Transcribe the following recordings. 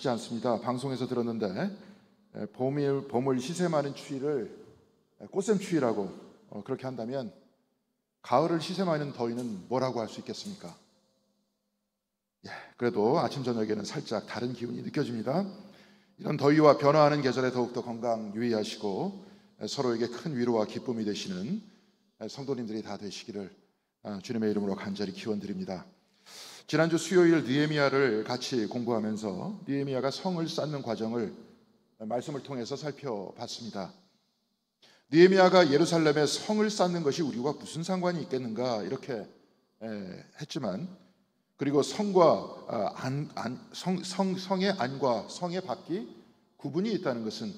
익숙하시지 않습니다. 방송에서 들었는데 봄을 시세 많은 추위를 꽃샘추위라고 그렇게 한다면 가을을 시세 많은 더위는 뭐라고 할 수 있겠습니까? 그래도 아침 저녁에는 살짝 다른 기운이 느껴집니다. 이런 더위와 변화하는 계절에 더욱더 건강 유의하시고 서로에게 큰 위로와 기쁨이 되시는 성도님들이 다 되시기를 주님의 이름으로 간절히 기원드립니다. 지난주 수요일 느헤미야를 같이 공부하면서 느헤미야가 성을 쌓는 과정을 말씀을 통해서 살펴봤습니다. 느헤미야가 예루살렘에 성을 쌓는 것이 우리와 무슨 상관이 있겠는가 이렇게 했지만, 그리고 성과 성의 안과 성의 밖이 구분이 있다는 것은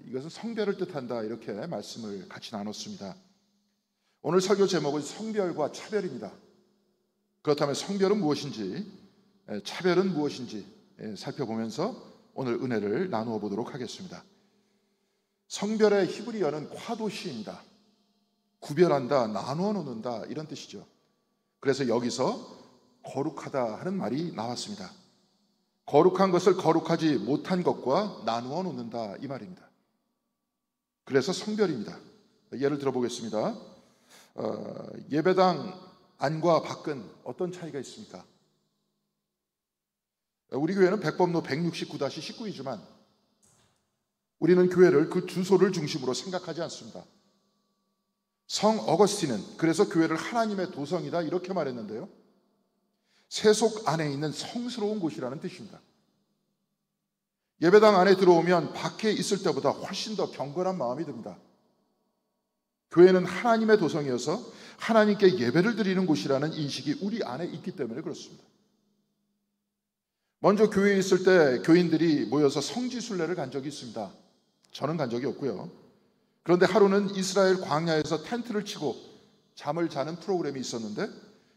이것은 성별을 뜻한다 이렇게 말씀을 같이 나눴습니다. 오늘 설교 제목은 성별과 차별입니다. 그렇다면 성별은 무엇인지 차별은 무엇인지 살펴보면서 오늘 은혜를 나누어 보도록 하겠습니다. 성별의 히브리어는 콰도시입니다. 구별한다, 나누어 놓는다 이런 뜻이죠. 그래서 여기서 거룩하다 하는 말이 나왔습니다. 거룩한 것을 거룩하지 못한 것과 나누어 놓는다 이 말입니다. 그래서 성별입니다. 예를 들어보겠습니다. 예배당 안과 밖은 어떤 차이가 있습니까? 우리 교회는 백범로 169-19이지만 우리는 교회를 그 주소를 중심으로 생각하지 않습니다. 성 어거스틴은 그래서 교회를 하나님의 도성이다 이렇게 말했는데요, 세속 안에 있는 성스러운 곳이라는 뜻입니다. 예배당 안에 들어오면 밖에 있을 때보다 훨씬 더 경건한 마음이 듭니다. 교회는 하나님의 도성이어서 하나님께 예배를 드리는 곳이라는 인식이 우리 안에 있기 때문에 그렇습니다. 먼저 교회에 있을 때 교인들이 모여서 성지순례를 간 적이 있습니다. 저는 간 적이 없고요. 그런데 하루는 이스라엘 광야에서 텐트를 치고 잠을 자는 프로그램이 있었는데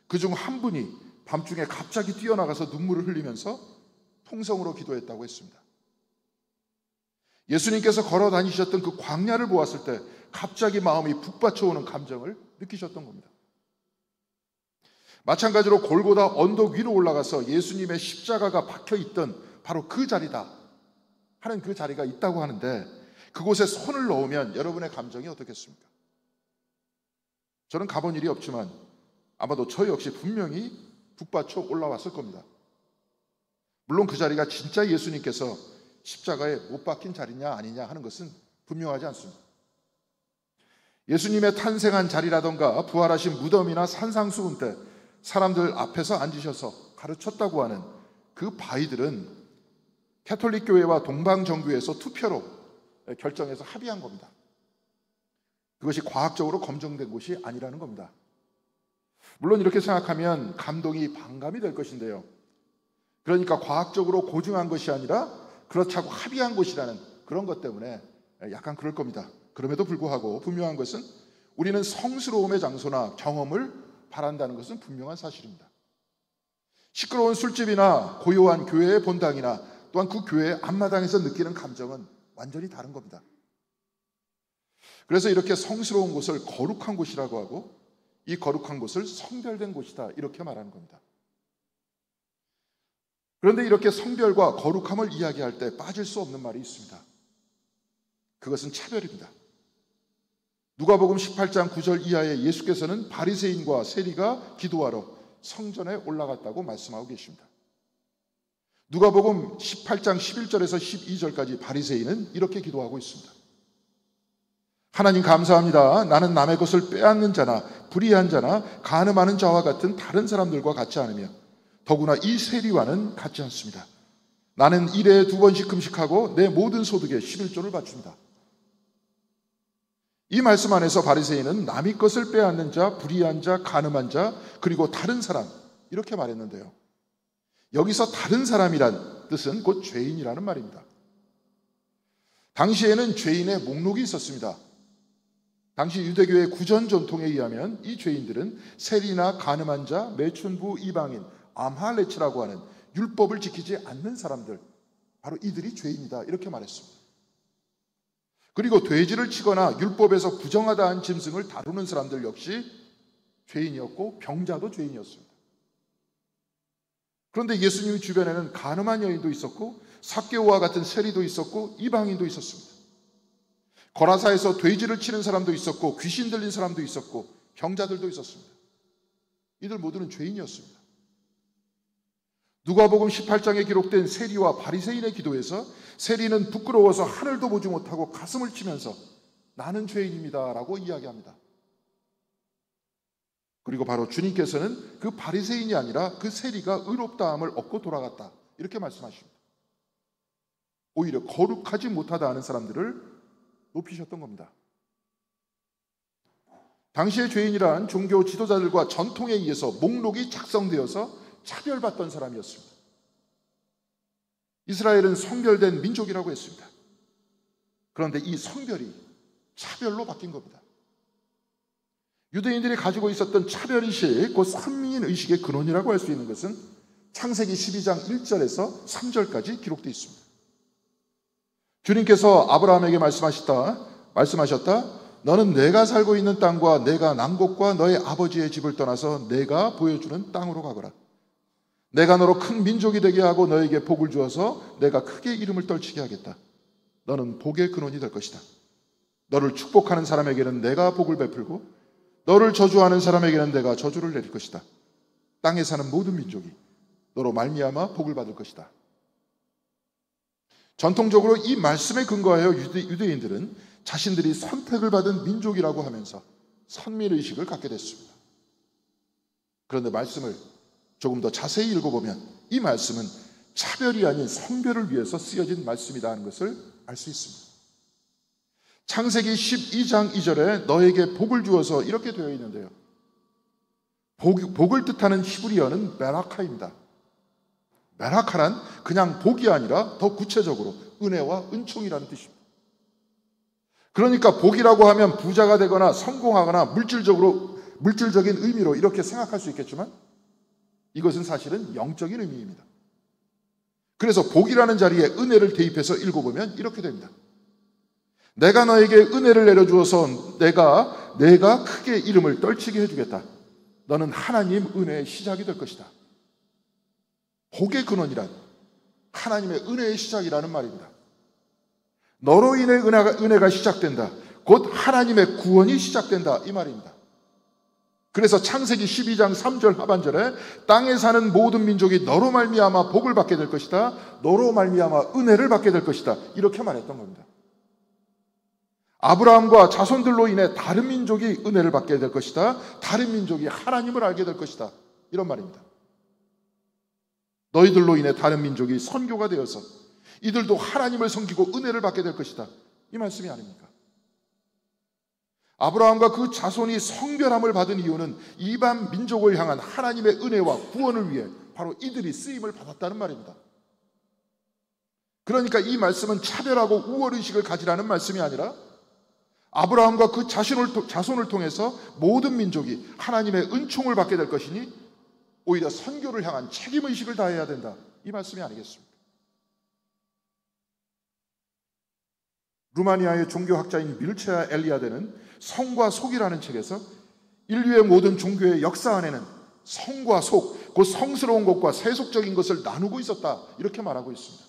그중 한 분이 밤중에 갑자기 뛰어나가서 눈물을 흘리면서 통성으로 기도했다고 했습니다. 예수님께서 걸어 다니셨던 그 광야를 보았을 때 갑자기 마음이 북받쳐오는 감정을 느끼셨던 겁니다. 마찬가지로 골고다 언덕 위로 올라가서 예수님의 십자가가 박혀있던 바로 그 자리다 하는 그 자리가 있다고 하는데 그곳에 손을 넣으면 여러분의 감정이 어떻겠습니까? 저는 가본 일이 없지만 아마도 저 역시 분명히 북받쳐 올라왔을 겁니다. 물론 그 자리가 진짜 예수님께서 십자가에 못 박힌 자리냐 아니냐 하는 것은 분명하지 않습니다. 예수님의 탄생한 자리라던가 부활하신 무덤이나 산상수훈 때 사람들 앞에서 앉으셔서 가르쳤다고 하는 그 바위들은 캐톨릭 교회와 동방정교회에서 투표로 결정해서 합의한 겁니다. 그것이 과학적으로 검증된 것이 아니라는 겁니다. 물론 이렇게 생각하면 감동이 반감이 될 것인데요, 그러니까 과학적으로 고증한 것이 아니라 그렇다고 합의한 것이라는 그런 것 때문에 약간 그럴 겁니다. 그럼에도 불구하고 분명한 것은 우리는 성스러움의 장소나 경험을 바란다는 것은 분명한 사실입니다. 시끄러운 술집이나 고요한 교회의 본당이나 또한 그 교회의 앞마당에서 느끼는 감정은 완전히 다른 겁니다. 그래서 이렇게 성스러운 곳을 거룩한 곳이라고 하고 이 거룩한 곳을 성별된 곳이다 이렇게 말하는 겁니다. 그런데 이렇게 성별과 거룩함을 이야기할 때 빠질 수 없는 말이 있습니다. 그것은 차별입니다. 누가복음 18장 9절 이하에 예수께서는 바리새인과 세리가 기도하러 성전에 올라갔다고 말씀하고 계십니다. 누가복음 18장 11절에서 12절까지 바리새인은 이렇게 기도하고 있습니다. 하나님 감사합니다. 나는 남의 것을 빼앗는 자나 불의한 자나 간음하는 자와 같은 다른 사람들과 같지 않으며 더구나 이 세리와는 같지 않습니다. 나는 1회에 2번씩 금식하고 내 모든 소득의 11조를 바칩니다. 이 말씀 안에서 바리새인은 남의 것을 빼앗는 자, 불의한 자, 간음한 자, 그리고 다른 사람 이렇게 말했는데요, 여기서 다른 사람이란 뜻은 곧 죄인이라는 말입니다. 당시에는 죄인의 목록이 있었습니다. 당시 유대교의 구전 전통에 의하면 이 죄인들은 세리나 간음한 자, 매춘부, 이방인, 암할레츠라고 하는 율법을 지키지 않는 사람들, 바로 이들이 죄인이다 이렇게 말했습니다. 그리고 돼지를 치거나 율법에서 부정하다한 짐승을 다루는 사람들 역시 죄인이었고 병자도 죄인이었습니다. 그런데 예수님 주변에는 간음한 여인도 있었고 삭개오와 같은 세리도 있었고 이방인도 있었습니다. 거라사에서 돼지를 치는 사람도 있었고 귀신 들린 사람도 있었고 병자들도 있었습니다. 이들 모두는 죄인이었습니다. 누가복음 18장에 기록된 세리와 바리새인의 기도에서 세리는 부끄러워서 하늘도 보지 못하고 가슴을 치면서 나는 죄인입니다 라고 이야기합니다. 그리고 바로 주님께서는 그 바리새인이 아니라 그 세리가 의롭다함을 얻고 돌아갔다 이렇게 말씀하십니다. 오히려 거룩하지 못하다 하는 사람들을 높이셨던 겁니다. 당시의 죄인이란 종교 지도자들과 전통에 의해서 목록이 작성되어서 차별받던 사람이었습니다. 이스라엘은 성별된 민족이라고 했습니다. 그런데 이 성별이 차별로 바뀐 겁니다. 유대인들이 가지고 있었던 차별의식, 곧 선민의식의 근원이라고 할 수 있는 것은 창세기 12장 1절에서 3절까지 기록되어 있습니다. 주님께서 아브라함에게 말씀하셨다. 너는 내가 살고 있는 땅과 내가 난 곳과 너의 아버지의 집을 떠나서 내가 보여주는 땅으로 가거라. 내가 너로 큰 민족이 되게 하고 너에게 복을 주어서 내가 크게 이름을 떨치게 하겠다. 너는 복의 근원이 될 것이다. 너를 축복하는 사람에게는 내가 복을 베풀고 너를 저주하는 사람에게는 내가 저주를 내릴 것이다. 땅에 사는 모든 민족이 너로 말미암아 복을 받을 것이다. 전통적으로 이 말씀에 근거하여 유대인들은 자신들이 선택을 받은 민족이라고 하면서 선민의식을 갖게 됐습니다. 그런데 말씀을 조금 더 자세히 읽어보면 이 말씀은 차별이 아닌 성별을 위해서 쓰여진 말씀이다 하는 것을 알 수 있습니다. 창세기 12장 2절에 너에게 복을 주어서 이렇게 되어 있는데요. 복을 뜻하는 히브리어는 메라카입니다. 메라카란 그냥 복이 아니라 더 구체적으로 은혜와 은총이라는 뜻입니다. 그러니까 복이라고 하면 부자가 되거나 성공하거나 물질적인 의미로 이렇게 생각할 수 있겠지만 이것은 사실은 영적인 의미입니다. 그래서 복이라는 자리에 은혜를 대입해서 읽어보면 이렇게 됩니다. 내가 너에게 은혜를 내려주어서 내가 크게 이름을 떨치게 해주겠다. 너는 하나님 은혜의 시작이 될 것이다. 복의 근원이란 하나님의 은혜의 시작이라는 말입니다. 너로 인해 은혜가 시작된다. 곧 하나님의 구원이 시작된다 이 말입니다. 그래서 창세기 12장 3절 하반절에 땅에 사는 모든 민족이 너로 말미암아 복을 받게 될 것이다. 너로 말미암아 은혜를 받게 될 것이다. 이렇게 말했던 겁니다. 아브라함과 자손들로 인해 다른 민족이 은혜를 받게 될 것이다. 다른 민족이 하나님을 알게 될 것이다. 이런 말입니다. 너희들로 인해 다른 민족이 선교가 되어서 이들도 하나님을 섬기고 은혜를 받게 될 것이다. 이 말씀이 아닙니까? 아브라함과 그 자손이 성별함을 받은 이유는 이방 민족을 향한 하나님의 은혜와 구원을 위해 바로 이들이 쓰임을 받았다는 말입니다. 그러니까 이 말씀은 차별하고 우월의식을 가지라는 말씀이 아니라 아브라함과 그 자손을 통해서 모든 민족이 하나님의 은총을 받게 될 것이니 오히려 선교를 향한 책임의식을 다해야 된다. 이 말씀이 아니겠습니까? 루마니아의 종교학자인 밀체아 엘리아데는 성과 속이라는 책에서 인류의 모든 종교의 역사 안에는 성과 속, 곧 성스러운 것과 세속적인 것을 나누고 있었다. 이렇게 말하고 있습니다.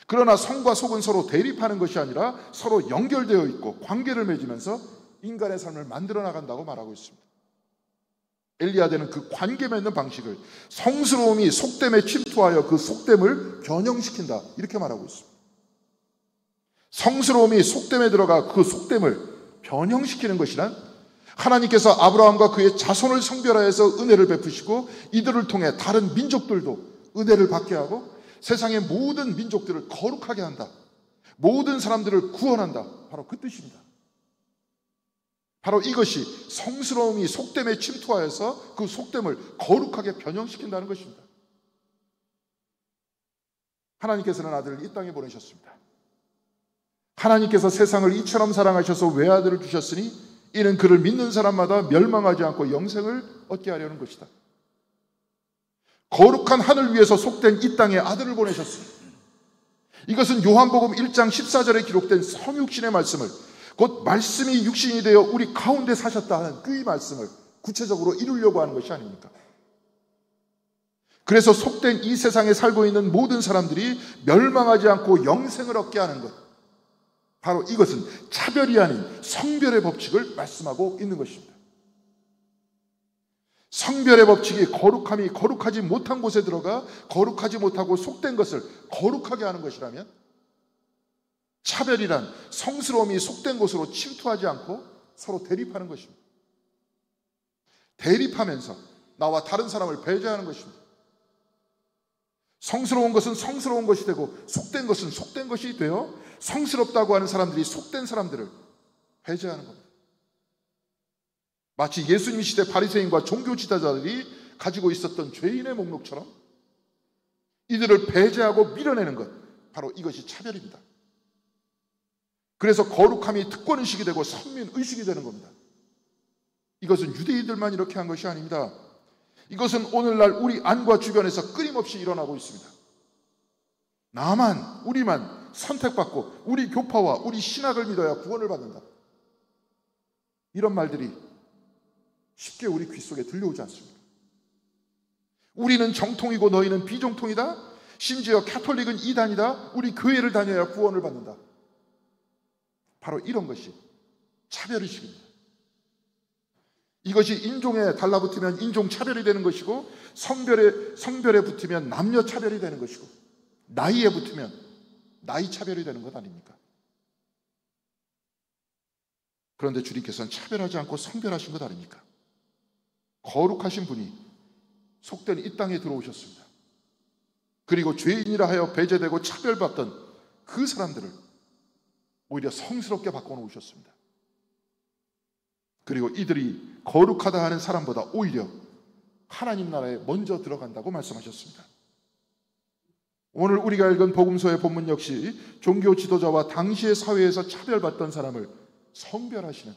그러나 성과 속은 서로 대립하는 것이 아니라 서로 연결되어 있고 관계를 맺으면서 인간의 삶을 만들어 나간다고 말하고 있습니다. 엘리아데는 그 관계 맺는 방식을 성스러움이 속됨에 침투하여 그 속됨을 변형시킨다. 이렇게 말하고 있습니다. 성스러움이 속됨에 들어가 그 속됨을 변형시키는 것이란 하나님께서 아브라함과 그의 자손을 성별하여서 은혜를 베푸시고 이들을 통해 다른 민족들도 은혜를 받게 하고 세상의 모든 민족들을 거룩하게 한다. 모든 사람들을 구원한다. 바로 그 뜻입니다. 바로 이것이 성스러움이 속됨에 침투하여서 그 속됨을 거룩하게 변형시킨다는 것입니다. 하나님께서는 아들을 이 땅에 보내셨습니다. 하나님께서 세상을 이처럼 사랑하셔서 외아들을 주셨으니 이는 그를 믿는 사람마다 멸망하지 않고 영생을 얻게 하려는 것이다. 거룩한 하늘 위에서 속된 이 땅에 아들을 보내셨습니다. 이것은 요한복음 1장 14절에 기록된 성육신의 말씀을 곧 말씀이 육신이 되어 우리 가운데 사셨다 하는 그 말씀을 구체적으로 이루려고 하는 것이 아닙니까? 그래서 속된 이 세상에 살고 있는 모든 사람들이 멸망하지 않고 영생을 얻게 하는 것, 바로 이것은 차별이 아닌 성별의 법칙을 말씀하고 있는 것입니다. 성별의 법칙이 거룩함이 거룩하지 못한 곳에 들어가 거룩하지 못하고 속된 것을 거룩하게 하는 것이라면, 차별이란 성스러움이 속된 곳으로 침투하지 않고 서로 대립하는 것입니다. 대립하면서 나와 다른 사람을 배제하는 것입니다. 성스러운 것은 성스러운 것이 되고 속된 것은 속된 것이 되어 성스럽다고 하는 사람들이 속된 사람들을 배제하는 겁니다. 마치 예수님 시대 바리새인과 종교 지도자들이 가지고 있었던 죄인의 목록처럼 이들을 배제하고 밀어내는 것, 바로 이것이 차별입니다. 그래서 거룩함이 특권의식이 되고 선민의식이 되는 겁니다. 이것은 유대인들만 이렇게 한 것이 아닙니다. 이것은 오늘날 우리 안과 주변에서 끊임없이 일어나고 있습니다. 나만, 우리만 선택받고 우리 교파와 우리 신학을 믿어야 구원을 받는다, 이런 말들이 쉽게 우리 귀 속에 들려오지 않습니다. 우리는 정통이고 너희는 비정통이다, 심지어 가톨릭은 이단이다, 우리 교회를 다녀야 구원을 받는다, 바로 이런 것이 차별의식입니다. 이것이 인종에 달라붙으면 인종차별이 되는 것이고, 성별에 붙으면 남녀차별이 되는 것이고, 나이에 붙으면 나이차별이 되는 것 아닙니까? 그런데 주님께서는 차별하지 않고 성별하신 것 아닙니까? 거룩하신 분이 속된 이 땅에 들어오셨습니다. 그리고 죄인이라 하여 배제되고 차별받던 그 사람들을 오히려 성스럽게 바꿔놓으셨습니다. 그리고 이들이 거룩하다 하는 사람보다 오히려 하나님 나라에 먼저 들어간다고 말씀하셨습니다. 오늘 우리가 읽은 복음서의 본문 역시 종교 지도자와 당시의 사회에서 차별받던 사람을 성별하시는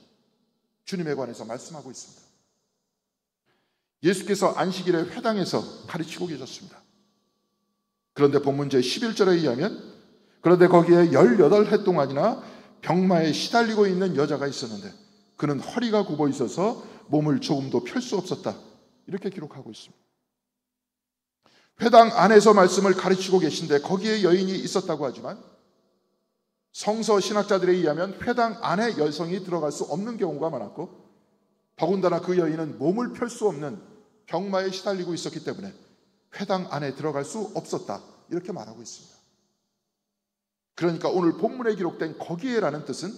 주님에 관해서 말씀하고 있습니다. 예수께서 안식일에 회당에서 가르치고 계셨습니다. 그런데 본문 제 11절에 의하면, 그런데 거기에 18해 동안이나 병마에 시달리고 있는 여자가 있었는데 그는 허리가 굽어 있어서 몸을 조금도 펼 수 없었다, 이렇게 기록하고 있습니다. 회당 안에서 말씀을 가르치고 계신데 거기에 여인이 있었다고 하지만, 성서 신학자들에 의하면 회당 안에 여성이 들어갈 수 없는 경우가 많았고, 더군다나 그 여인은 몸을 펼 수 없는 병마에 시달리고 있었기 때문에 회당 안에 들어갈 수 없었다, 이렇게 말하고 있습니다. 그러니까 오늘 본문에 기록된 거기에라는 뜻은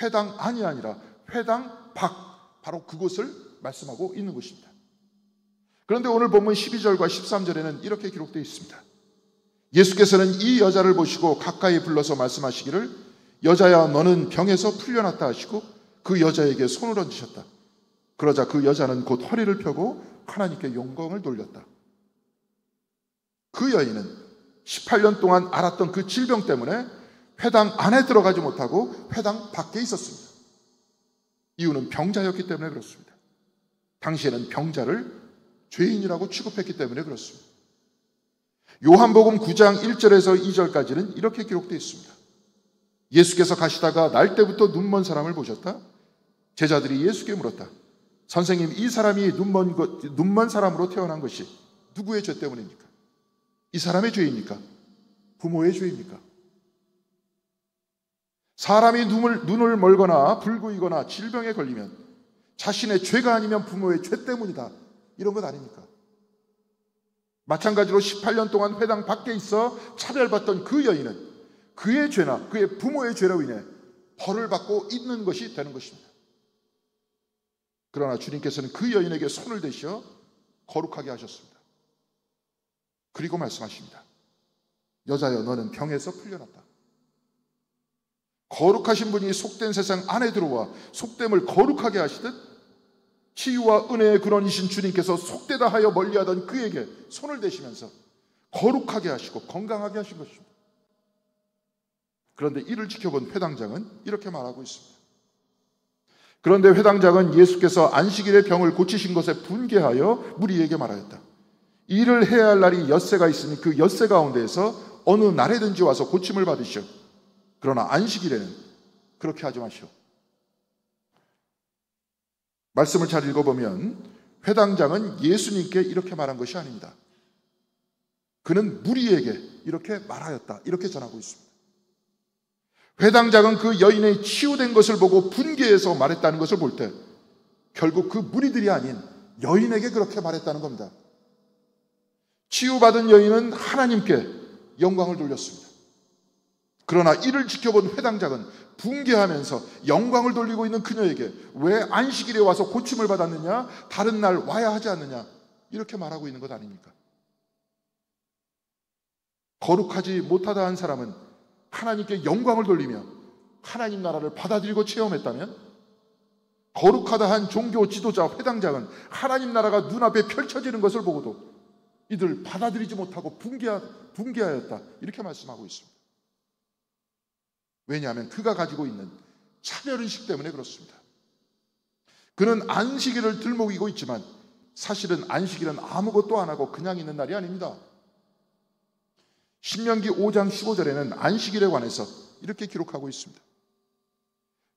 회당 안이 아니라 회당 밖, 바로 그곳을 말씀하고 있는 것입니다. 그런데 오늘 본문 12절과 13절에는 이렇게 기록되어 있습니다. 예수께서는 이 여자를 보시고 가까이 불러서 말씀하시기를, 여자야 너는 병에서 풀려났다 하시고 그 여자에게 손을 얹으셨다. 그러자 그 여자는 곧 허리를 펴고 하나님께 영광을 돌렸다. 그 여인은 18년 동안 앓았던 그 질병 때문에 회당 안에 들어가지 못하고 회당 밖에 있었습니다. 이유는 병자였기 때문에 그렇습니다. 당시에는 병자를 죄인이라고 취급했기 때문에 그렇습니다. 요한복음 9장 1절에서 2절까지는 이렇게 기록되어 있습니다. 예수께서 가시다가 날 때부터 눈먼 사람을 보셨다. 제자들이 예수께 물었다. 선생님, 이 사람이 눈먼 사람으로 태어난 것이 누구의 죄 때문입니까? 이 사람의 죄입니까? 부모의 죄입니까? 사람이 눈을 멀거나 불구이거나 질병에 걸리면 자신의 죄가 아니면 부모의 죄 때문이다, 이런 것 아닙니까? 마찬가지로 18년 동안 회당 밖에 있어 차별받던 그 여인은 그의 죄나 그의 부모의 죄로 인해 벌을 받고 있는 것이 되는 것입니다. 그러나 주님께서는 그 여인에게 손을 대시어 거룩하게 하셨습니다. 그리고 말씀하십니다. 여자여 너는 병에서 풀려났다. 거룩하신 분이 속된 세상 안에 들어와 속됨을 거룩하게 하시듯 치유와 은혜의 근원이신 주님께서 속되다 하여 멀리하던 그에게 손을 대시면서 거룩하게 하시고 건강하게 하신 것입니다. 그런데 이를 지켜본 회당장은 이렇게 말하고 있습니다. 그런데 회당장은 예수께서 안식일에 병을 고치신 것에 분개하여 무리에게 말하였다. 일을 해야 할 날이 엿새가 있으니 그 엿새 가운데에서 어느 날에든지 와서 고침을 받으시오. 그러나 안식일에는 그렇게 하지 마시오. 말씀을 잘 읽어보면 회당장은 예수님께 이렇게 말한 것이 아닙니다. 그는 무리에게 이렇게 말하였다. 이렇게 전하고 있습니다. 회당장은 그 여인의 치유된 것을 보고 분개해서 말했다는 것을 볼 때 결국 그 무리들이 아닌 여인에게 그렇게 말했다는 겁니다. 치유받은 여인은 하나님께 영광을 돌렸습니다. 그러나 이를 지켜본 회당장은 분개하면서 영광을 돌리고 있는 그녀에게 왜 안식일에 와서 고침을 받았느냐? 다른 날 와야 하지 않느냐? 이렇게 말하고 있는 것 아닙니까? 거룩하지 못하다 한 사람은 하나님께 영광을 돌리며 하나님 나라를 받아들이고 체험했다면, 거룩하다 한 종교 지도자 회당장은 하나님 나라가 눈앞에 펼쳐지는 것을 보고도 이들 받아들이지 못하고 분개하였다. 이렇게 말씀하고 있습니다. 왜냐하면 그가 가지고 있는 차별의식 때문에 그렇습니다. 그는 안식일을 들먹이고 있지만 사실은 안식일은 아무것도 안 하고 그냥 있는 날이 아닙니다. 신명기 5장 15절에는 안식일에 관해서 이렇게 기록하고 있습니다.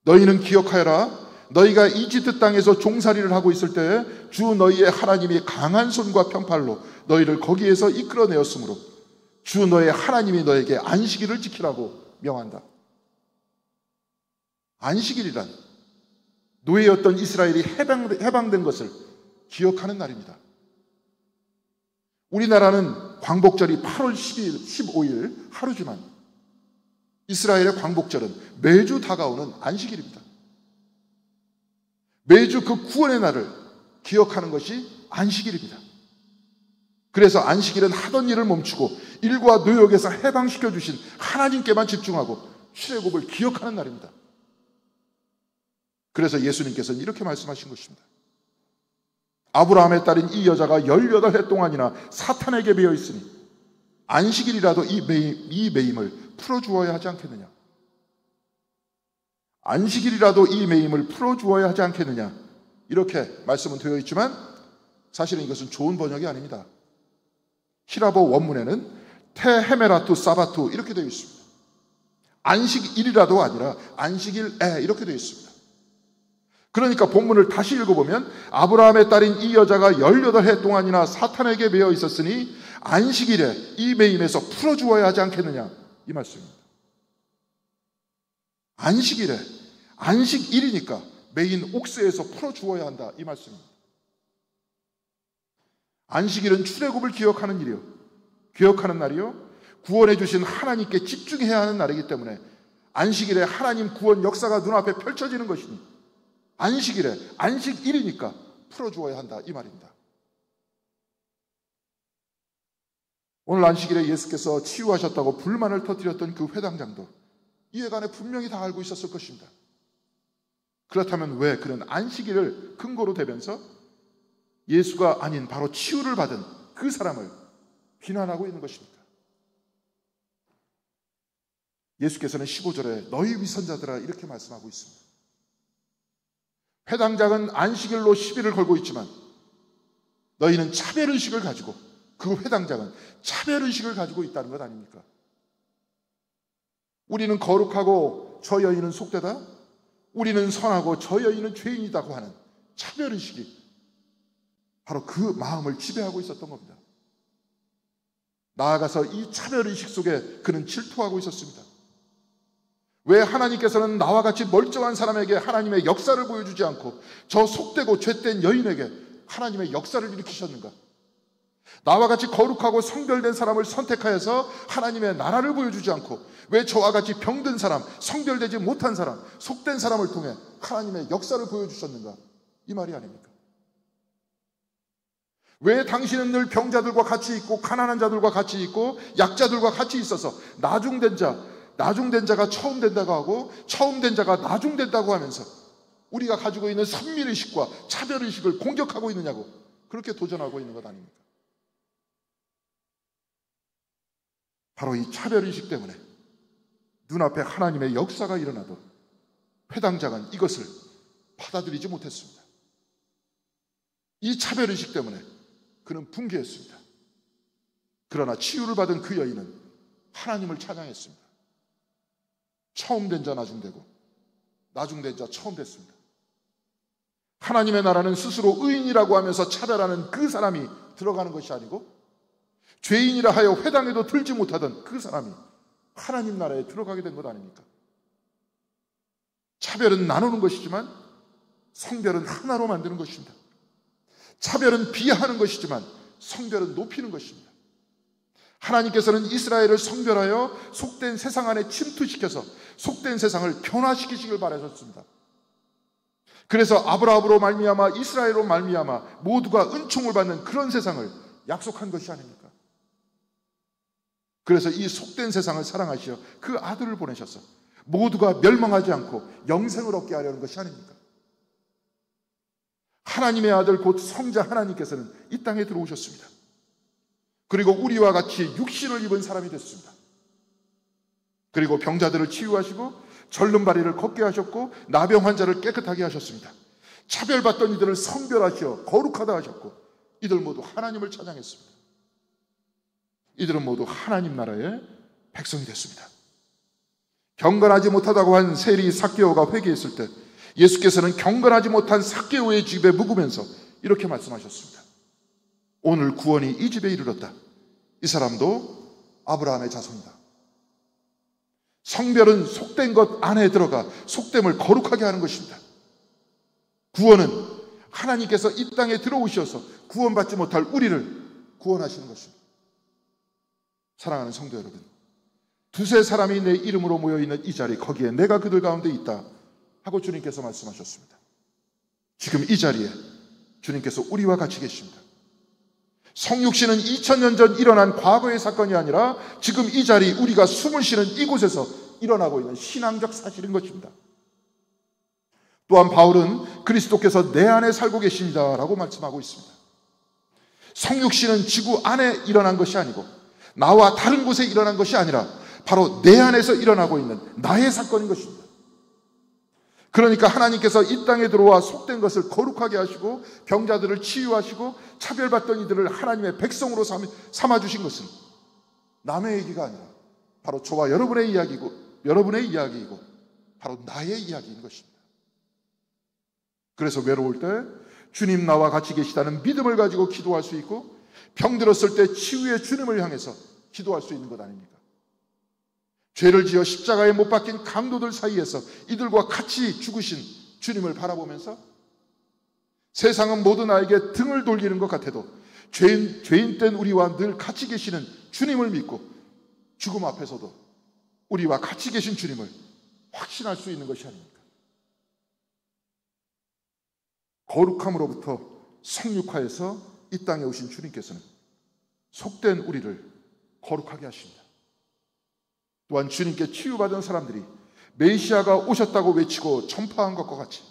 너희는 기억하여라. 너희가 이집트 땅에서 종살이를 하고 있을 때 주 너희의 하나님이 강한 손과 편팔로 너희를 거기에서 이끌어내었으므로 주 너의 하나님이 너에게 안식일을 지키라고 명한다. 안식일이란 노예였던 이스라엘이 해방된 것을 기억하는 날입니다. 우리나라는 광복절이 8월 10일, 15일 하루지만 이스라엘의 광복절은 매주 다가오는 안식일입니다. 매주 그 구원의 날을 기억하는 것이 안식일입니다. 그래서 안식일은 하던 일을 멈추고 일과 노역에서 해방시켜 주신 하나님께만 집중하고 출애굽을 기억하는 날입니다. 그래서 예수님께서는 이렇게 말씀하신 것입니다. 아브라함의 딸인 이 여자가 18해 동안이나 사탄에게 매여 있으니 안식일이라도 이 매임을 풀어주어야 하지 않겠느냐. 안식일이라도 이 매임을 풀어주어야 하지 않겠느냐. 이렇게 말씀은 되어 있지만 사실은 이것은 좋은 번역이 아닙니다. 히라보 원문에는 테헤메라투 사바투 이렇게 되어 있습니다. 안식일이라도 아니라 안식일에 이렇게 되어 있습니다. 그러니까 본문을 다시 읽어보면 아브라함의 딸인 이 여자가 18해 동안이나 사탄에게 매여 있었으니 안식일에 이 매임에서 풀어주어야 하지 않겠느냐 이 말씀입니다. 안식일에 안식일이니까 매인 옥새에서 풀어주어야 한다 이 말씀입니다. 안식일은 출애굽을 기억하는 날이요 구원해 주신 하나님께 집중해야 하는 날이기 때문에 안식일에 하나님 구원 역사가 눈앞에 펼쳐지는 것이니 안식일에 안식일이니까 풀어주어야 한다 이 말입니다. 오늘 안식일에 예수께서 치유하셨다고 불만을 터뜨렸던 그 회당장도 이해관에 분명히 다 알고 있었을 것입니다. 그렇다면 왜 그는 안식일을 근거로 대면서 예수가 아닌 바로 치유를 받은 그 사람을 비난하고 있는 것입니까? 예수께서는 15절에 너희 위선자들아 이렇게 말씀하고 있습니다. 회당장은 안식일로 시비를 걸고 있지만 너희는 차별의식을 가지고 그 회당장은 차별의식을 가지고 있다는 것 아닙니까? 우리는 거룩하고 저 여인은 속되다? 우리는 선하고 저 여인은 죄인이다고 하는 차별의식이 바로 그 마음을 지배하고 있었던 겁니다. 나아가서 이 차별의식 속에 그는 질투하고 있었습니다. 왜 하나님께서는 나와 같이 멀쩡한 사람에게 하나님의 역사를 보여주지 않고 저 속되고 죄된 여인에게 하나님의 역사를 일으키셨는가? 나와 같이 거룩하고 성별된 사람을 선택하여서 하나님의 나라를 보여주지 않고 왜 저와 같이 병든 사람, 성별되지 못한 사람, 속된 사람을 통해 하나님의 역사를 보여주셨는가? 이 말이 아닙니까? 왜 당신은 늘 병자들과 같이 있고 가난한 자들과 같이 있고 약자들과 같이 있어서 나중된 자가 처음 된다고 하고 처음 된 자가 나중된다고 하면서 우리가 가지고 있는 선민의식과 차별의식을 공격하고 있느냐고 그렇게 도전하고 있는 것 아닙니까? 바로 이 차별의식 때문에 눈앞에 하나님의 역사가 일어나도 회당장은 이것을 받아들이지 못했습니다. 이 차별의식 때문에 그는 분개했습니다. 그러나 치유를 받은 그 여인은 하나님을 찬양했습니다. 처음 된 자 나중되고 나중된 자 처음 됐습니다. 하나님의 나라는 스스로 의인이라고 하면서 차별하는 그 사람이 들어가는 것이 아니고 죄인이라 하여 회당에도 들지 못하던 그 사람이 하나님 나라에 들어가게 된 것 아닙니까? 차별은 나누는 것이지만 성별은 하나로 만드는 것입니다. 차별은 비하하는 것이지만 성별은 높이는 것입니다. 하나님께서는 이스라엘을 성별하여 속된 세상 안에 침투시켜서 속된 세상을 변화시키시길 바라셨습니다. 그래서 아브라함으로 말미암아 이스라엘로 말미암아 모두가 은총을 받는 그런 세상을 약속한 것이 아닙니까? 그래서 이 속된 세상을 사랑하시어 그 아들을 보내셔서 모두가 멸망하지 않고 영생을 얻게 하려는 것이 아닙니까? 하나님의 아들 곧 성자 하나님께서는 이 땅에 들어오셨습니다. 그리고 우리와 같이 육신을 입은 사람이 됐습니다. 그리고 병자들을 치유하시고 절름발이를 걷게 하셨고 나병 환자를 깨끗하게 하셨습니다. 차별받던 이들을 성별하시어 거룩하다 하셨고 이들 모두 하나님을 찬양했습니다. 이들은 모두 하나님 나라의 백성이 됐습니다. 경건하지 못하다고 한 세리 삭개오가 회개했을 때 예수께서는 경건하지 못한 삭개오의 집에 묵으면서 이렇게 말씀하셨습니다. 오늘 구원이 이 집에 이르렀다. 이 사람도 아브라함의 자손이다. 성별은 속된 것 안에 들어가 속됨을 거룩하게 하는 것입니다. 구원은 하나님께서 이 땅에 들어오셔서 구원받지 못할 우리를 구원하시는 것입니다. 사랑하는 성도 여러분, 두세 사람이 내 이름으로 모여있는 이 자리, 거기에 내가 그들 가운데 있다 하고 주님께서 말씀하셨습니다. 지금 이 자리에 주님께서 우리와 같이 계십니다. 성육신은 2000년 전 일어난 과거의 사건이 아니라 지금 이 자리 우리가 숨을 쉬는 이곳에서 일어나고 있는 신앙적 사실인 것입니다. 또한 바울은 그리스도께서 내 안에 살고 계십니다 라고 말씀하고 있습니다. 성육신은 지구 안에 일어난 것이 아니고 나와 다른 곳에 일어난 것이 아니라 바로 내 안에서 일어나고 있는 나의 사건인 것입니다. 그러니까 하나님께서 이 땅에 들어와 속된 것을 거룩하게 하시고 병자들을 치유하시고 차별받던 이들을 하나님의 백성으로 삼아주신 것은 남의 얘기가 아니라 바로 저와 여러분의 이야기이고 바로 나의 이야기인 것입니다. 그래서 외로울 때 주님 나와 같이 계시다는 믿음을 가지고 기도할 수 있고 병들었을 때 치유의 주님을 향해서 기도할 수 있는 것 아닙니까? 죄를 지어 십자가에 못 박힌 강도들 사이에서 이들과 같이 죽으신 주님을 바라보면서 세상은 모두 나에게 등을 돌리는 것 같아도 죄인된 우리와 늘 같이 계시는 주님을 믿고 죽음 앞에서도 우리와 같이 계신 주님을 확신할 수 있는 것이 아닙니까? 거룩함으로부터 성육화해서 이 땅에 오신 주님께서는 속된 우리를 거룩하게 하십니다. 또한 주님께 치유받은 사람들이 메시아가 오셨다고 외치고 전파한 것과 같이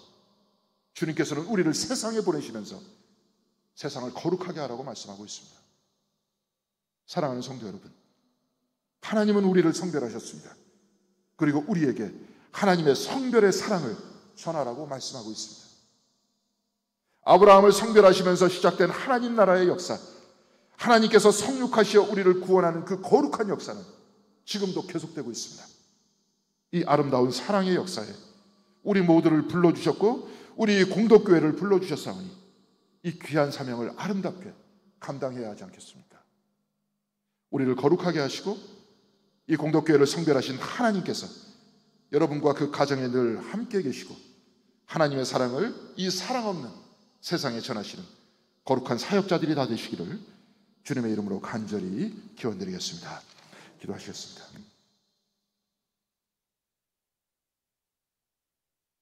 주님께서는 우리를 세상에 보내시면서 세상을 거룩하게 하라고 말씀하고 있습니다. 사랑하는 성도 여러분, 하나님은 우리를 성별하셨습니다. 그리고 우리에게 하나님의 성별의 사랑을 전하라고 말씀하고 있습니다. 아브라함을 성별하시면서 시작된 하나님 나라의 역사, 하나님께서 성육하시어 우리를 구원하는 그 거룩한 역사는 지금도 계속되고 있습니다. 이 아름다운 사랑의 역사에 우리 모두를 불러주셨고 우리 공덕교회를 불러주셨사오니 이 귀한 사명을 아름답게 감당해야 하지 않겠습니까? 우리를 거룩하게 하시고 이 공덕교회를 성별하신 하나님께서 여러분과 그 가정에 늘 함께 계시고 하나님의 사랑을 이 사랑 없는 세상에 전하시는 거룩한 사역자들이 다 되시기를 주님의 이름으로 간절히 기원드리겠습니다. 기도하시겠습니다.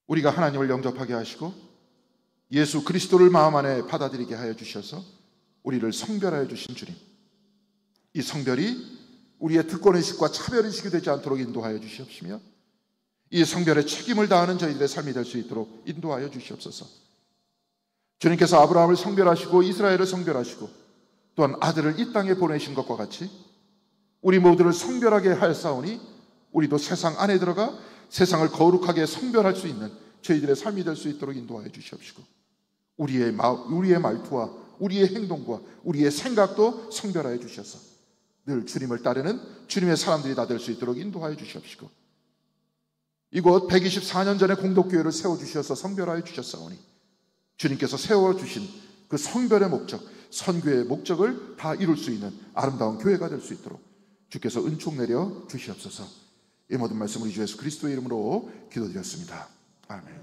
우리가 하나님을 영접하게 하시고 예수 그리스도를 마음 안에 받아들이게 하여 주셔서 우리를 성별하여 주신 주님, 이 성별이 우리의 특권의식과 차별의식이 되지 않도록 인도하여 주시옵시며 이 성별에 책임을 다하는 저희들의 삶이 될 수 있도록 인도하여 주시옵소서. 주님께서 아브라함을 성별하시고 이스라엘을 성별하시고 또한 아들을 이 땅에 보내신 것과 같이 우리 모두를 성별하게 하였사오니 우리도 세상 안에 들어가 세상을 거룩하게 성별할 수 있는 저희들의 삶이 될 수 있도록 인도하여 주시옵시고 우리의 말투와 우리의 행동과 우리의 생각도 성별하여 주셔서 늘 주님을 따르는 주님의 사람들이 다 될 수 있도록 인도하여 주시옵시고 이곳 124년 전에 공덕교회를 세워주셔서 성별하여 주셨사오니 주님께서 세워주신 그 성별의 목적, 선교의 목적을 다 이룰 수 있는 아름다운 교회가 될 수 있도록 주께서 은총 내려 주시옵소서. 이 모든 말씀 우리 주 예수 그리스도의 이름으로 기도드렸습니다. 아멘.